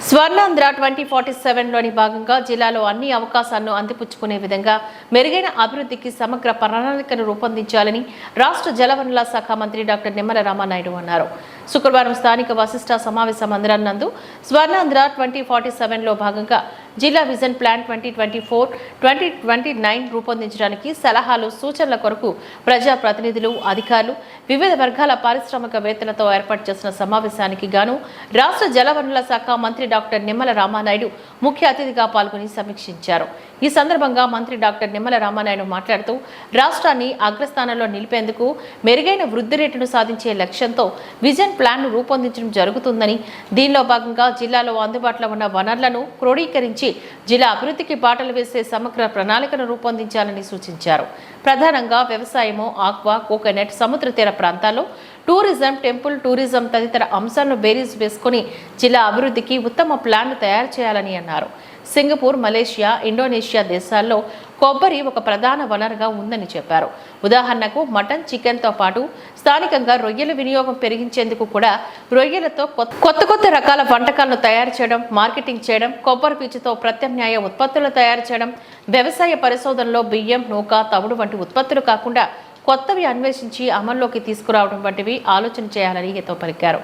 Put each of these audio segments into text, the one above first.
స్వర్ణాంధ్ర 2047లోని భాగంగా జిల్లాలో అన్ని అవకాశాలను అందిపుచ్చుకునే విధంగా మెరుగైన అభివృద్ధికి సమగ్ర ప్రణాళికను రూపొందించాలని రాష్ట్ర జలవనరుల శాఖ మంత్రి డాక్టర్ నిమ్మల రామానాయుడు అన్నారు. శుక్రవారం స్థానిక వశిష్ఠ సమావేశ మందిరం నందు స్వర్ణాంధ్ర 2047లో భాగంగా జిల్లా విజన్ ప్లాన్ 2024-2029 రూపొందించడానికి సలహాలు సూచనల కొరకు ప్రజాప్రతినిధులు అధికారులు వివిధ వర్గాల పారిశ్రామికవేత్తలతో ఏర్పాటు చేసిన సమావేశానికి గాను రాష్ట్ర జలవనరుల శాఖ మంత్రి డాక్టర్ నిమ్మల రామానాయుడు ముఖ్య అతిథిగా పాల్గొని సమీక్షించారు. ఈ సందర్భంగా మంత్రి డాక్టర్ నిమ్మల రామానాయుడు మాట్లాడుతూ రాష్ట్రాన్ని అగ్రస్థానంలో నిలిపేందుకు మెరుగైన వృద్ధి రేటును సాధించే లక్ష్యంతో విజన్ ప్లాన్ రూపొందించడం జరుగుతుందని, దీనిలో భాగంగా జిల్లాలో అందుబాటులో ఉన్న వనరులను క్రోడీకరించి జిల్లా అభివృద్ధికి బాటలు వేసే సమగ్ర ప్రణాళికను రూపొందించాలని సూచించారు. ప్రధానంగా వ్యవసాయము, ఆక్వా, కోకోనట్, సముద్ర తీర ప్రాంతాల్లో టూరిజం, టెంపుల్ టూరిజం తదితర అంశాలను బేరీజ్ వేసుకుని జిల్లా అభివృద్ధికి ఉత్తమ ప్లాన్ను తయారు చేయాలని అన్నారు. సింగపూర్, మలేషియా, ఇండోనేషియా దేశాల్లో కొబ్బరి ఒక ప్రధాన వనరుగా ఉందని చెప్పారు. ఉదాహరణకు మటన్, చికెన్తో పాటు స్థానికంగా రొయ్యల వినియోగం పెరిగించేందుకు కూడా రొయ్యలతో కొత్త రకాల వంటకాలను తయారు చేయడం, మార్కెటింగ్ చేయడం, కొబ్బరి పీచుతో ప్రత్యామ్నాయ ఉత్పత్తులు తయారు చేయడం, వ్యవసాయ పరిశోధనలో బియ్యం, నూక, తవుడు వంటి ఉత్పత్తులు కాకుండా కొత్తవి అన్వేషించి అమల్లోకి తీసుకురావడం వంటివి ఆలోచన చేయాలని హితవు పలికారు.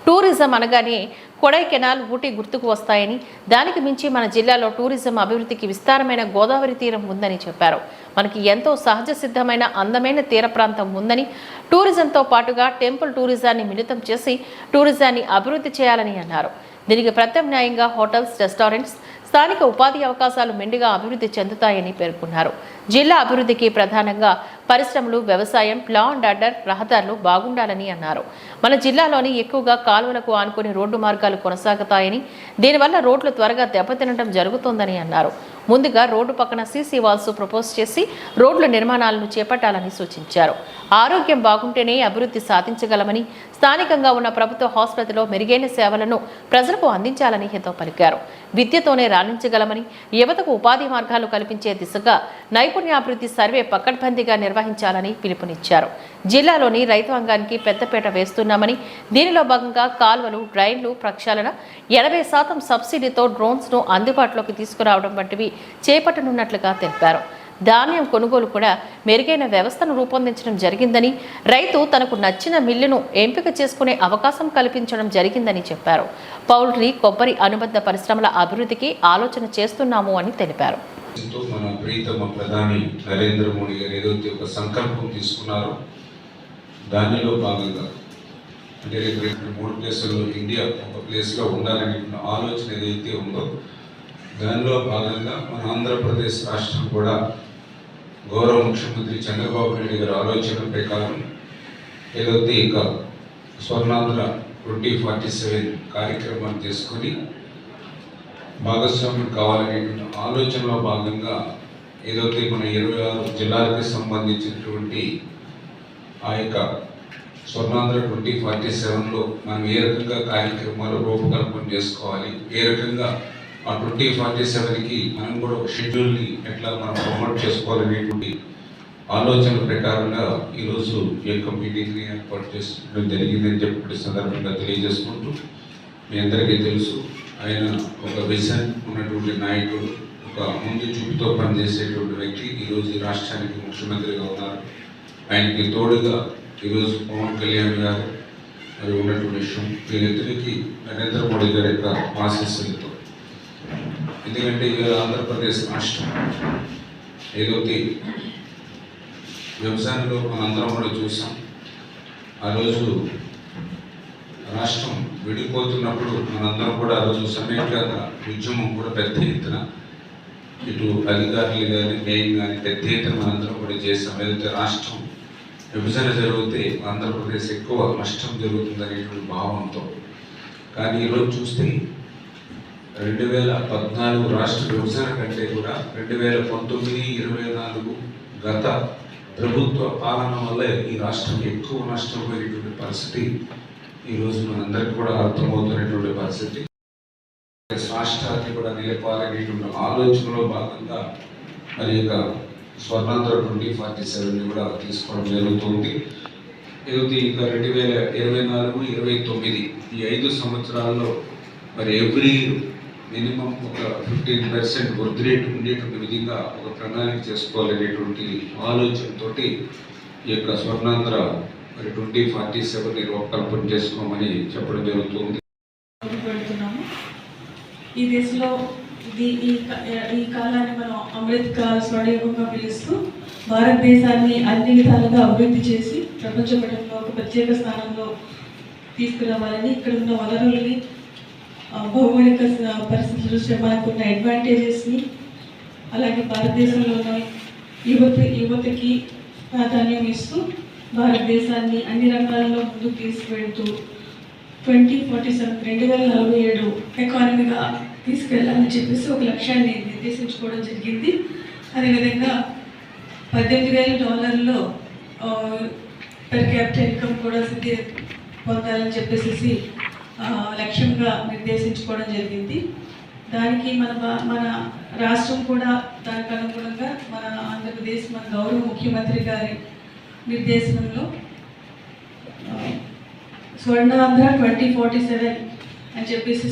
టూరిజం అనగానే కొడైకెనాల్, ఊటీ గుర్తుకు వస్తాయని, దానికి మించి మన జిల్లాలో టూరిజం అభివృద్ధికి విస్తారమైన గోదావరి తీరం ఉందని చెప్పారు. మనకి ఎంతో సహజ సిద్ధమైన అందమైన తీర ప్రాంతం ఉందని, టూరిజంతో పాటుగా టెంపుల్ టూరిజాన్ని మిళితం చేసి టూరిజాన్ని అభివృద్ధి చేయాలని అన్నారు. దీనికి ప్రత్యామ్నాయంగా హోటల్స్, రెస్టారెంట్స్, స్థానిక ఉపాధి అవకాశాలు మెండుగా అభివృద్ధి చెందుతాయని పేర్కొన్నారు. జిల్లా అభివృద్ధికి ప్రధానంగా పరిశ్రమలు, వ్యవసాయం, లా అండ్ ఆర్డర్, రహదారులు బాగుండాలని అన్నారు. మన జిల్లాలోని ఎక్కువగా కాలువలకు ఆనుకుని రోడ్డు మార్గాలు కొనసాగుతాయని, దీనివల్ల రోడ్లు త్వరగా దెబ్బతినడం జరుగుతోందని అన్నారు. ముందుగా రోడ్డు పక్కన సీసీ వాల్స్ ప్రపోజ్ చేసి రోడ్ల నిర్మాణాలను చేపట్టాలని సూచించారు. ఆరోగ్యం బాగుంటేనే అభివృద్ధి సాధించగలమని, స్థానికంగా ఉన్న ప్రభుత్వ హాస్పిటల్లో మెరుగైన సేవలను ప్రజలకు అందించాలని హితవు పలికారు. విద్యతోనే రాణించగలమని, యువతకు ఉపాధి మార్గాలు కల్పించే దిశగా నైపుణ్యాభివృద్ధి సర్వే పకడ్బందీగా నిర్వహించాలని పిలుపునిచ్చారు. జిల్లాలోని రైతాంగానికి పెద్దపీట వేస్తున్నామని, దీనిలో భాగంగా కాల్వలు, డ్రైన్లు ప్రక్షాళన, 80% సబ్సిడీతో డ్రోన్స్ ను అందుబాటులోకి తీసుకురావడం వంటివి చేపట్టనున్నట్లుగా తెలిపారు. ధాన్యం కొనుగోలు కూడా మెరుగైన వ్యవస్థను రూపొందించడం జరిగిందని, రైతు తనకు నచ్చిన మిల్లును ఎంపిక చేసుకునే అవకాశం కల్పించడం జరిగిందని చెప్పారు. పౌల్ట్రీ, కొబ్బరి అనుబంధ పరిశ్రమల అభివృద్ధికి ఆలోచన చేస్తున్నాము అని తెలిపారు. మన ప్రీతమ ప్రధాని నరేంద్ర మోడీ గారు ఏదైతే ఒక సంకల్పం తీసుకున్నారో దానిలో భాగంగా అంటే 3 ప్లేసుల్లో ఇండియా ఒక ప్లేస్లో ఉండాలనే ఆలోచన ఏదైతే ఉందో దానిలో భాగంగా మన ఆంధ్రప్రదేశ్ రాష్ట్రం కూడా గౌరవ ముఖ్యమంత్రి చంద్రబాబు నాయుడు గారి ఆలోచన ప్రకారం ఏదైతే ఇక స్వర్ణాంధ్ర 2047 కార్యక్రమాన్ని తీసుకొని భాగస్వామ్యం కావాలనేటువంటి ఆలోచనలో భాగంగా ఏదైతే మన 26 జిల్లాలకు సంబంధించినటువంటి ఆ యొక్క స్వర్ణాంధ్ర 2047లో మనం ఏ రకంగా కార్యక్రమాలు రూపకల్పన చేసుకోవాలి, ఏ రకంగా ఆ 2047కి మనం కూడా ఒక షెడ్యూల్ని ఎట్లా మనం ప్రమోట్ చేసుకోవాలనేటువంటి ఆలోచన ప్రకారంగా ఈరోజు ఈ యొక్క మీటింగ్ని ఏర్పాటు చేసుకోవడం జరిగిందని చెప్పి సందర్భంగా తెలియజేసుకుంటూ, మీ అందరికీ తెలుసు ఆయన ఒక విజన్ ఉన్నటువంటి నాయకుడు, ఒక ముందు చూపుతో పనిచేసేటువంటి వ్యక్తి. ఈరోజు ఈ రాష్ట్రానికి ముఖ్యమంత్రిగా ఉన్నారు. ఆయనకి తోడుగా ఈరోజు పవన్ కళ్యాణ్ గారు మరి ఉన్నటువంటి విషయం వీరిద్దరికీ నరేంద్ర మోడీ గారి యొక్క ఆశీస్సులతో, ఎందుకంటే ఇవాళ ఆంధ్రప్రదేశ్ రాష్ట్రం ఏదైతే వ్యవసాయంలో మనందరం కూడా చూసాం. ఆ రోజు రాష్ట్రం విడిపోతున్నప్పుడు మనందరం కూడా ఆ రోజు సమైక్య ఉద్యమం కూడా పెద్ద ఎత్తున ఇటు అధికారులు కానీ మేము కానీ పెద్ద ఎత్తున మనందరం కూడా చేసాం. ఏదైతే రాష్ట్రం విభజన జరిగితే ఆంధ్రప్రదేశ్ ఎక్కువ నష్టం జరుగుతుందనేటువంటి భావంతో. కానీ ఈరోజు చూస్తే 2014 రాష్ట్ర విభజన కంటే కూడా 2019-24 గత ప్రభుత్వ పాలన వల్ల ఈ రాష్ట్రం ఎక్కువ నష్టపోయేటువంటి పరిస్థితి ఈరోజు మనందరికీ కూడా అర్థమవుతున్నటువంటి పరిస్థితి. రాష్ట్రాన్ని కూడా నిలపాలనేటువంటి ఆలోచనలో భాగంగా మరి యొక్క స్వర్ణాంధ్ర 2047ని కూడా తీసుకోవడం జరుగుతుంది. ఏదైతే ఇంకా 2024-29 ఈ 5 సంవత్సరాల్లో మరి ఎవ్రీ మినిమం ఒక 15% వృద్ధి రేటు ఉండేటువంటి విధంగా ఒక ప్రణాళిక చేసుకోవాలనేటువంటి ఆలోచనతో ఈ యొక్క స్వర్ణాంధ్ర మరి 2047 రూపకల్పన చేసుకోమని చెప్పడం జరుగుతుంది. పెడుతున్నాము. ఈ దేశంలో ఈ కాలాన్ని మనం అమృత్ కాల్ స్వర్ణయుగంగా పిలుస్తూ భారతదేశాన్ని అన్ని విధాలుగా అభివృద్ధి చేసి ప్రపంచ పటంలో ఒక ప్రత్యేక స్థానంలో తీసుకురావాలని, ఇక్కడ ఉన్న వనరుల్ని, భౌగోళిక పరిస్థితుల దృష్ట్యా మనకున్న అడ్వాంటేజెస్ని, అలాగే భారతదేశంలో ఉన్న యువతకి ప్రాధాన్యం ఇస్తూ భారతదేశాన్ని అన్ని రంగాల్లో ముందుకు తీసుకువెళ్తూ 2047 ఎకానమీగా తీసుకెళ్లాలని చెప్పేసి ఒక లక్ష్యాన్ని నిర్దేశించుకోవడం జరిగింది. అదేవిధంగా $18,000 పెర్ క్యాపిటల్ ఇన్కమ్ కూడా సిద్ధి పొందాలని చెప్పేసి లక్ష్యంగా నిర్దేశించుకోవడం జరిగింది. దానికి మన రాష్ట్రం కూడా దానికి అనుగుణంగా మన ఆంధ్రప్రదేశ్ మన గౌరవ ముఖ్యమంత్రి గారి నిర్దేశంలో స్వర్ణాంధ్ర 2047 అని చెప్పేసి